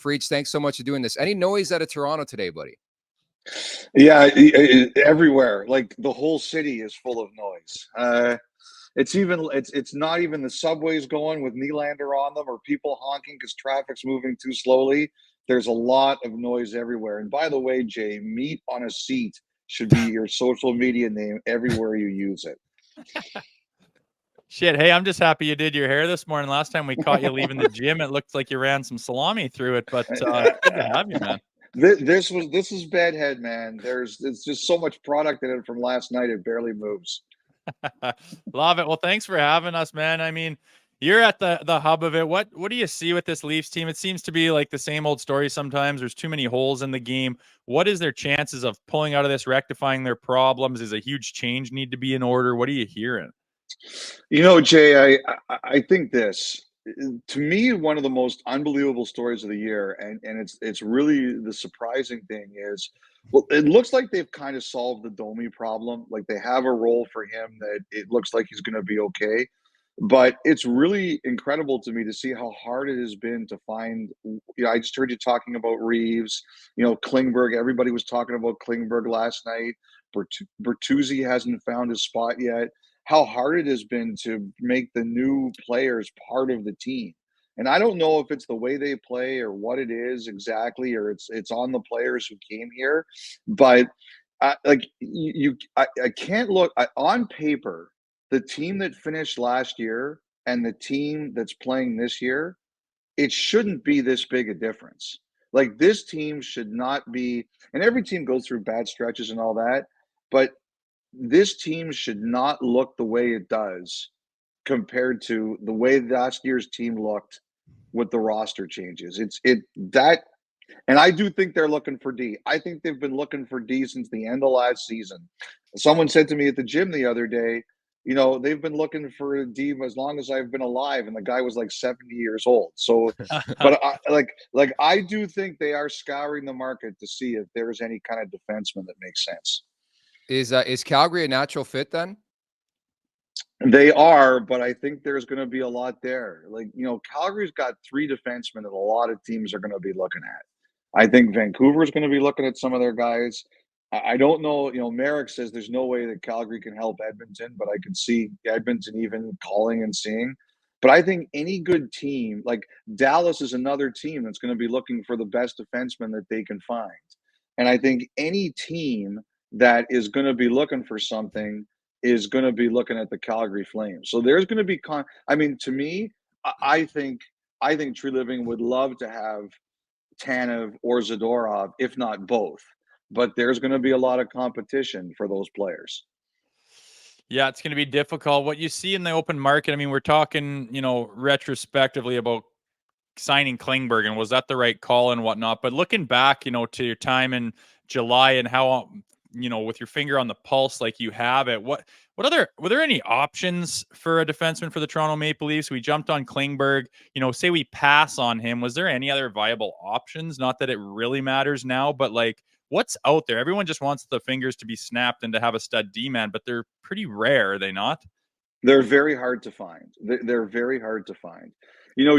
Freeds, thanks so much for doing this. Any noise out of Toronto today, buddy? Yeah, everywhere. Like the whole city is full of noise. It's not even the subways going with Nylander on them or people honking because traffic's moving too slowly. There's a lot of noise everywhere. And by the way, Jay, meat on a seat should be your social media name everywhere you use it. Shit. Hey, I'm just happy you did your hair this morning. Last time we caught you leaving the gym, it looked like you ran some salami through it, but it's good to have you, man. This is bedhead, man. There's just so much product in it from last night. It barely moves. Love it. Well, thanks for having us, man. I mean, you're at the hub of it. What do you see with this Leafs team? It seems to be like the same old story sometimes. There's too many holes in the game. What is their chances of pulling out of this, rectifying their problems? Is a huge change need to be in order? What are you hearing? You know, Jay, I think this, to me, one of the most unbelievable stories of the year, and it's really the surprising thing is, well, it looks like they've kind of solved the Domi problem. Like they have a role for him that it looks like he's going to be okay. But it's really incredible to me to see how hard it has been to find. I just heard you talking about Reaves, Klingberg. Everybody was talking about Klingberg last night. Bertuzzi hasn't found his spot yet. How hard it has been to make the new players part of the team. And I don't know if it's the way they play or what it is exactly, or it's on the players who came here. But I can't look on paper. The team that finished last year and the team that's playing this year, it shouldn't be this big a difference. Like this team should not be, and every team goes through bad stretches and all that, but this team should not look the way it does compared to the way last year's team looked with the roster changes. And I do think they're looking for D. I think they've been looking for D since the end of last season. Someone said to me at the gym the other day, they've been looking for a D as long as I've been alive, and the guy was like 70 years old. So, but I do think they are scouring the market to see if there's any kind of defenseman that makes sense. Is Calgary a natural fit then? They are, but I think there's going to be a lot there. Calgary's got 3 defensemen that a lot of teams are going to be looking at. I think Vancouver's going to be looking at some of their guys. I don't know. Merrick says there's no way that Calgary can help Edmonton, but I could see Edmonton even calling and seeing. But I think any good team, like Dallas is another team that's going to be looking for the best defenseman that they can find. And I think any team that is going to be looking for something is going to be looking at the Calgary Flames. So there's going to be to me, I think Tree Living would love to have Tanev or Zadorov, if not both. But there's going to be a lot of competition for those players. Yeah, it's going to be difficult. What you see in the open market, I mean, we're talking, retrospectively about signing Klingberg and was that the right call and whatnot. But looking back, to your time in July and how, with your finger on the pulse like you have it, were there any options for a defenseman for the Toronto Maple Leafs? We jumped on Klingberg, say we pass on him. Was there any other viable options? Not that it really matters now, but what's out there? Everyone just wants the fingers to be snapped and to have a stud D-man, but they're pretty rare, are they not? They're very hard to find. They're very hard to find.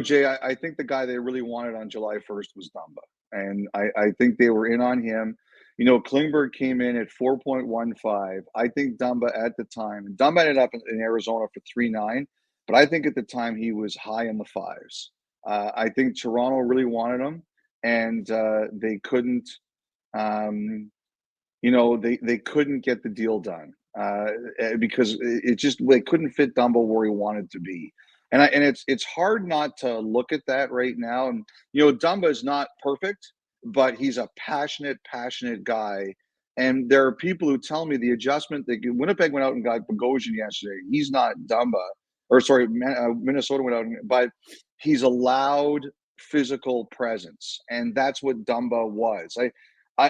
Jay, I think the guy they really wanted on July 1st was Dumba. And I think they were in on him. Klingberg came in at 4.15. I think Dumba at the time, Dumba ended up in Arizona for 3.9, but I think at the time he was high in the 5s. I think Toronto really wanted him, and they couldn't, they couldn't get the deal done because they couldn't fit Dumba where he wanted to be. And it's hard not to look at that right now. And Dumba is not perfect, but he's a passionate guy. And there are people who tell me the adjustment that Winnipeg went out and got Bogosian yesterday. He's not Dumba, Minnesota went out, but he's a loud physical presence, and that's what Dumba was. I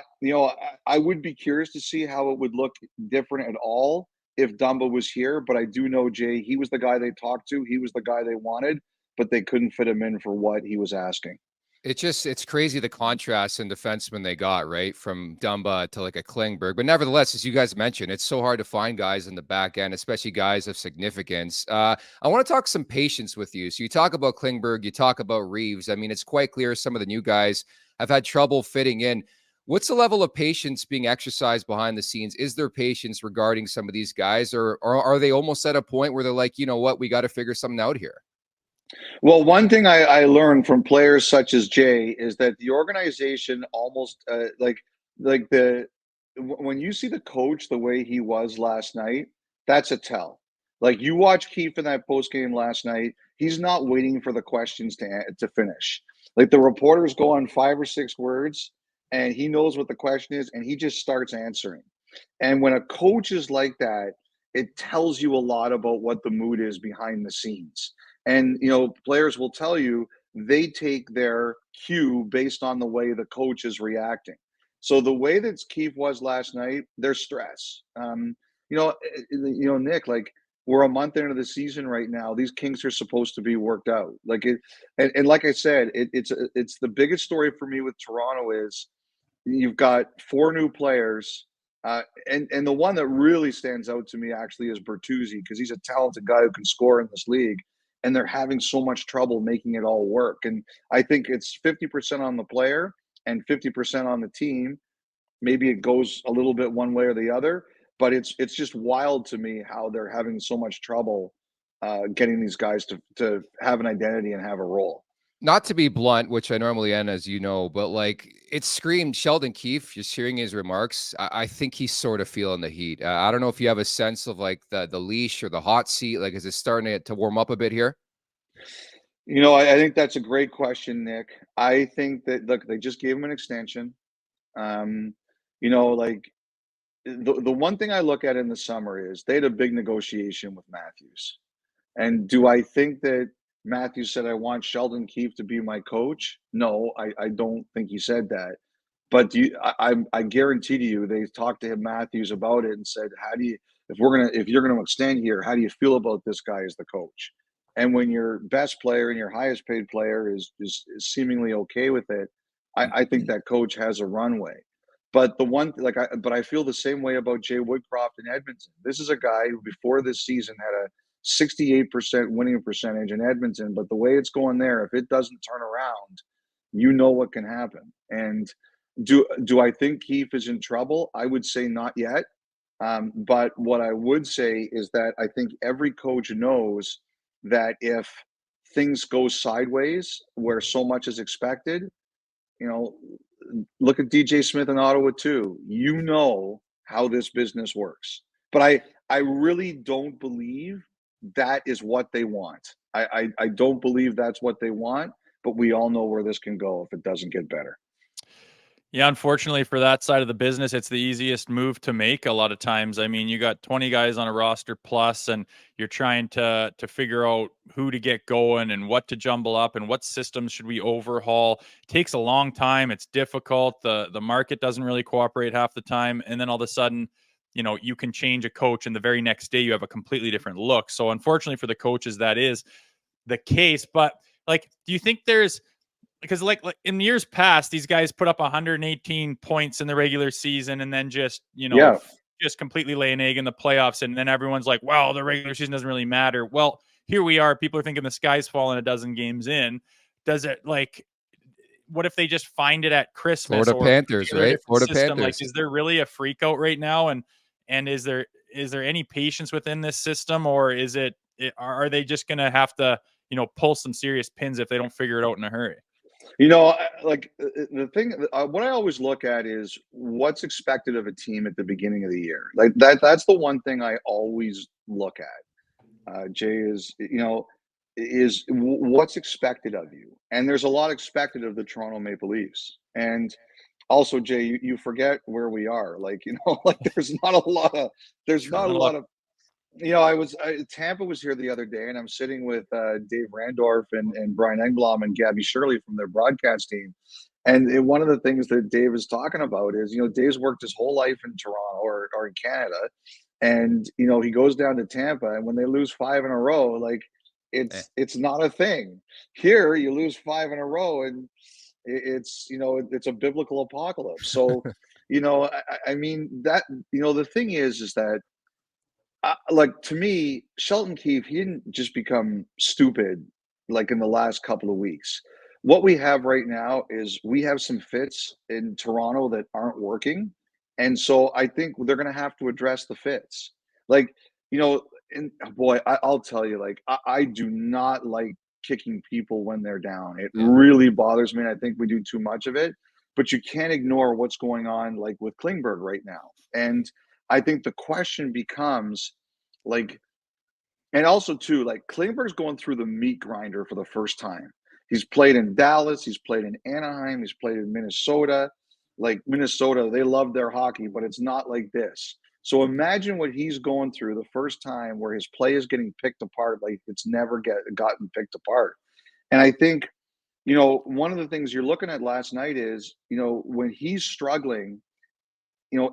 would be curious to see how it would look different at all if Dumba was here, but I do know, Jay, he was the guy they talked to. He was the guy they wanted, but they couldn't fit him in for what he was asking. It's crazy the contrast in defensemen they got, right? From Dumba to like a Klingberg. But nevertheless, as you guys mentioned, it's so hard to find guys in the back end, especially guys of significance. I want to talk some patience with you. So you talk about Klingberg, you talk about Reaves. I mean, it's quite clear some of the new guys have had trouble fitting in. What's the level of patience being exercised behind the scenes? Is there patience regarding some of these guys, or are they almost at a point where they're like, you know what, we got to figure something out here? Well, one thing I learned from players such as Jay is that the organization almost like the when you see the coach the way he was last night, that's a tell. Like you watch Keefe in that post game last night, he's not waiting for the questions to finish. Like the reporters go on 5 or 6 words, and he knows what the question is, and he just starts answering. And when a coach is like that, it tells you a lot about what the mood is behind the scenes. And players will tell you they take their cue based on the way the coach is reacting. So the way that Keefe was last night, there's stress. Nick, like we're a month into the season right now. These kinks are supposed to be worked out. Like it, and like I said, it's the biggest story for me with Toronto is you've got 4 new players. And the one that really stands out to me actually is Bertuzzi, because he's a talented guy who can score in this league, and they're having so much trouble making it all work. And I think it's 50% on the player and 50% on the team. Maybe it goes a little bit one way or the other, but it's just wild to me how they're having so much trouble getting these guys to have an identity and have a role. Not to be blunt, which I normally am, as you know, but like it screamed Sheldon Keefe. Just hearing his remarks, I think he's sort of feeling the heat. I don't know if you have a sense of like the leash or the hot seat. Like, is it starting to warm up a bit here? I think that's a great question, Nick. I think that look, they just gave him an extension. Like the one thing I look at in the summer is they had a big negotiation with Matthews. And do I think that Matthews said, I want Sheldon Keefe to be my coach? No, I don't think he said that. But I guarantee to you, they talked to him, Matthews, about it and said, if you're gonna extend here, how do you feel about this guy as the coach? And when your best player and your highest paid player is seemingly okay with it, I think that coach has a runway. But I feel the same way about Jay Woodcroft in Edmonton. This is a guy who before this season had a 68% winning percentage in Edmonton, but the way it's going there, if it doesn't turn around, you know what can happen. And do I think Keefe is in trouble? I would say not yet. But what I would say is that I think every coach knows that if things go sideways where so much is expected, look at DJ Smith in Ottawa too. You know how this business works. But I really don't believe that is what they want. I don't believe that's what they want, but we all know where this can go if it doesn't get better. Yeah, unfortunately for that side of the business, it's the easiest move to make a lot of times. I mean, you got 20 guys on a roster plus, and you're trying to figure out who to get going and what to jumble up and what systems should we overhaul. It takes a long time. It's difficult. The market doesn't really cooperate half the time. And then all of a sudden, you can change a coach and the very next day you have a completely different look. So unfortunately for the coaches, that is the case. But like, do you think because like in years past, these guys put up 118 points in the regular season and then just completely lay an egg in the playoffs, and then everyone's like, well, the regular season doesn't really matter. Well, here we are, people are thinking the sky's falling a dozen games in. Does it, like, what if they just find it at Christmas? Florida Panthers, right? Florida Panthers. Like, is there really a freak out right now? And is there any patience within this system, or are they just going to have to, pull some serious pins if they don't figure it out in a hurry? The thing, what I always look at is what's expected of a team at the beginning of the year. Like that's the one thing I always look at. Jay, is what's expected of you. And there's a lot expected of the Toronto Maple Leafs. And also, Jay, you forget where we are. Like, there's not a lot of Tampa was here the other day, and I'm sitting with Dave Randorf and Brian Engblom and Gabby Shirley from their broadcast team. And one of the things that Dave is talking about is, Dave's worked his whole life in Toronto or in Canada. And, he goes down to Tampa, and when they lose 5 in a row, like it's not a thing. Here, you lose 5 in a row, and It's it's a biblical apocalypse. So I mean that the thing is that like to me, Sheldon Keefe, he didn't just become stupid like in the last couple of weeks. What we have right now is we have some fits in Toronto that aren't working. And so I think they're going to have to address the fits. Like, and boy, I'll tell you, like, I do not like kicking people when they're down. It Yeah. really bothers me. And I think we do too much of it. But you can't ignore what's going on, like with Klingberg right now. And I think the question becomes like, and also too, like Klingberg's going through the meat grinder for the first time. He's played in Dallas, he's played in Anaheim, he's played in Minnesota. Like Minnesota, they love their hockey, but it's not like this. So imagine what he's going through the first time where his play is getting picked apart like it's never gotten picked apart. And I think, one of the things you're looking at last night is, when he's struggling,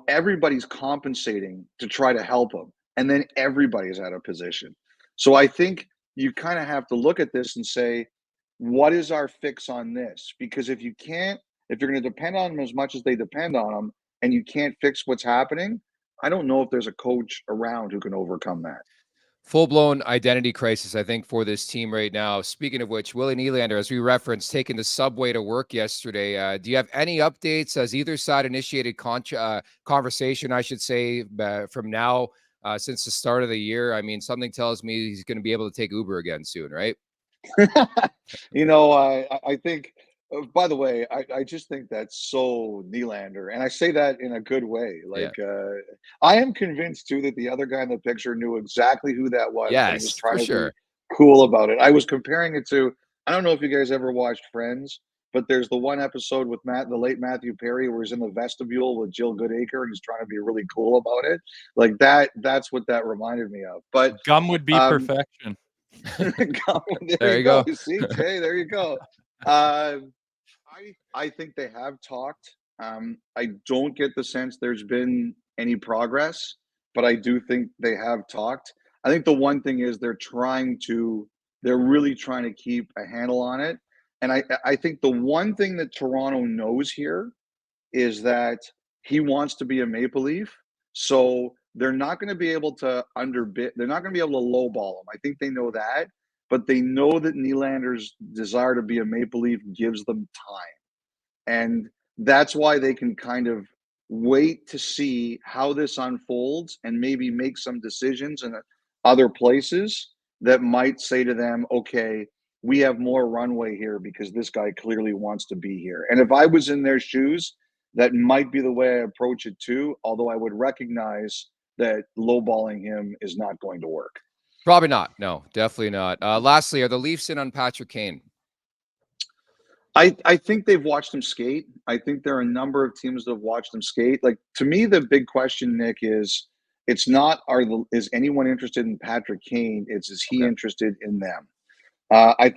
everybody's compensating to try to help him. And then everybody's out of position. So I think you kind of have to look at this and say, what is our fix on this? Because if you're going to depend on them as much as they depend on them and you can't fix what's happening, I don't know if there's a coach around who can overcome that. Full-blown identity crisis, I think, for this team right now. Speaking of which, Willie Nylander, as we referenced, taking the subway to work yesterday. Do you have any updates? Has either side initiated conversation, I should say, from now since the start of the year? I mean, something tells me he's going to be able to take Uber again soon, right? I think, by the way, I just think that's so Nylander. And I say that in a good way. Yeah. Like, I am convinced, too, that the other guy in the picture knew exactly who that was, but he was Yes, trying for to sure. be cool about it. I was comparing it to, I don't know if you guys ever watched Friends, but there's the one episode with the late Matthew Perry, where he's in the vestibule with Jill Goodacre and he's trying to be really cool about it. Like that's what that reminded me of. But Gum would be perfection. there you you go. go. See, Jay, there you go. I think they have talked. I don't get the sense there's been any progress, but I do think they have talked. I think the one thing is they're really trying to keep a handle on it. And I think the one thing that Toronto knows here is that he wants to be a Maple Leaf. So they're not going to be able to underbid. They're not going to be able to lowball him. I think they know that, but they know that Nylander's desire to be a Maple Leaf gives them time. And that's why they can kind of wait to see how this unfolds and maybe make some decisions in other places that might say to them, okay, we have more runway here because this guy clearly wants to be here. And if I was in their shoes, that might be the way I approach it too, although I would recognize that lowballing him is not going to work. Probably not. No, definitely not. Lastly, are the Leafs in on Patrick Kane? I think they've watched him skate. I think there are a number of teams that have watched him skate. Like, to me, the big question, Nick, is it's not is anyone interested in Patrick Kane? It's is he interested in them? I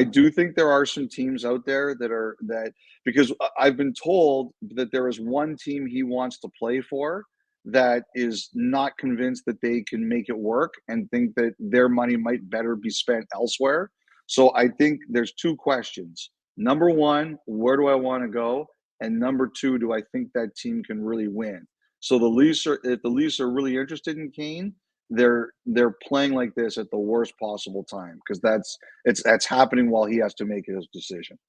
do think there are some teams out there that because I've been told that there is one team he wants to play for that is not convinced that they can make it work and think that their money might better be spent elsewhere. So I think there's two questions. Number one, where do I want to go? And number two, do I think that team can really win? So if the Leafs are really interested in Kane, they're playing like this at the worst possible time because that's happening while he has to make his decision.